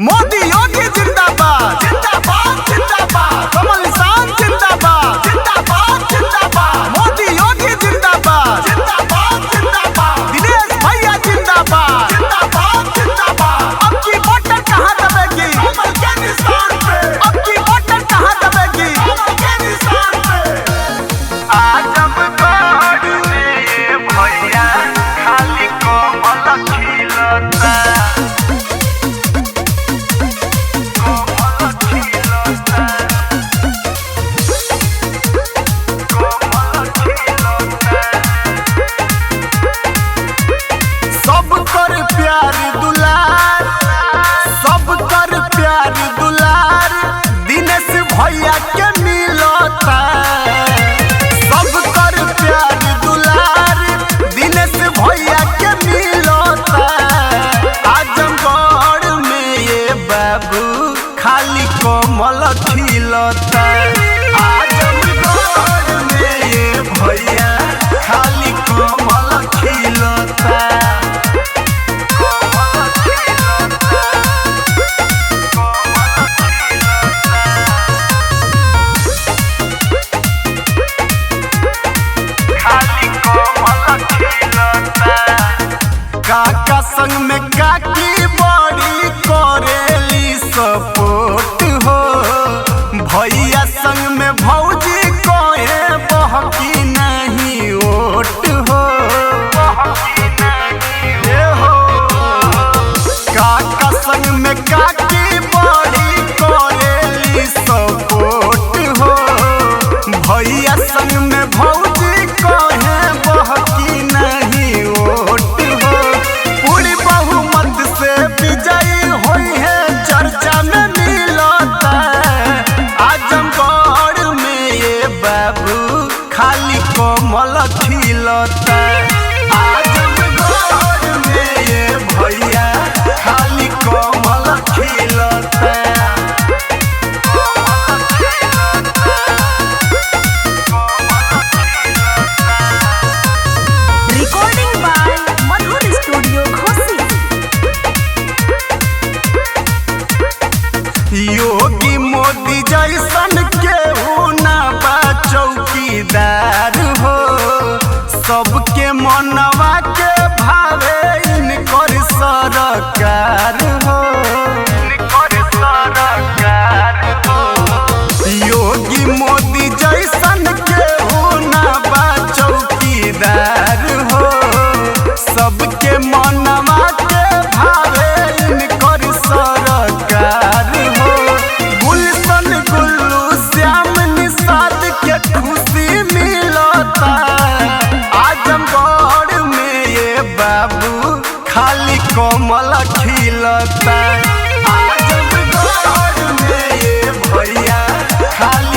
मोदी योगी जिंदाबाद जिंदाबाद जिंदाबाद, कमल निशान जिंदाबाद जिंदाबाद जिंदाबाद, मोदी योगी जिंदाबाद जिंदाबाद जिंदाबाद, दिनेश भैया जिंदाबाद जिंदाबाद जिंदाबाद। अब की बटन कहाँ दबेगी? कमल के निशान पे। अब की बटन कहाँ दबेगी? कमल के निशान पे। आजमगढ़ में भैया खाली कमल खिलता। भैया के मिलता सब कर प्यार दुलार, दिनेश भैया के मिलता। आजमगढ़ में ये बाबू खाली कमल खिलता। आजमगढ़ में ये भैया खाली कमल खिलता। काका संग में काकी बड़ी करेली सपोर्ट हो, भैया संग में भौजी कहे बहकी नहीं ओट हो। काका संग में काकी बड़ी करेली सपोर्ट हो, भैया संग में भौजी कहे बहकी नहीं ओट हो। पूरी बहुमत से विजयी हुई है, चर्चा में मिलता। आजमगढ़ में ये बाबू खाली कमल खिलता। आजमगढ़ में ये भैया खाली कमल खिलता। रिकॉर्डिंग बाय मधुर स्टूडियो घोसी। योगी मोदी जैसन केहू ना बा चौकीदार हो, सबके मनवा के भावे इनकर सरकार हो। योगी मोदी जैसन केहू ना बा चौकीदार हो, सबके मनवा के भावे इनकर सरकार हो। गुलशन गुल्लू श्याम निषाद के खुशी मिलता। आजमगढ़ में ये बाबू खाली कमल खिलता। आजमगढ़ में ये भैया खाली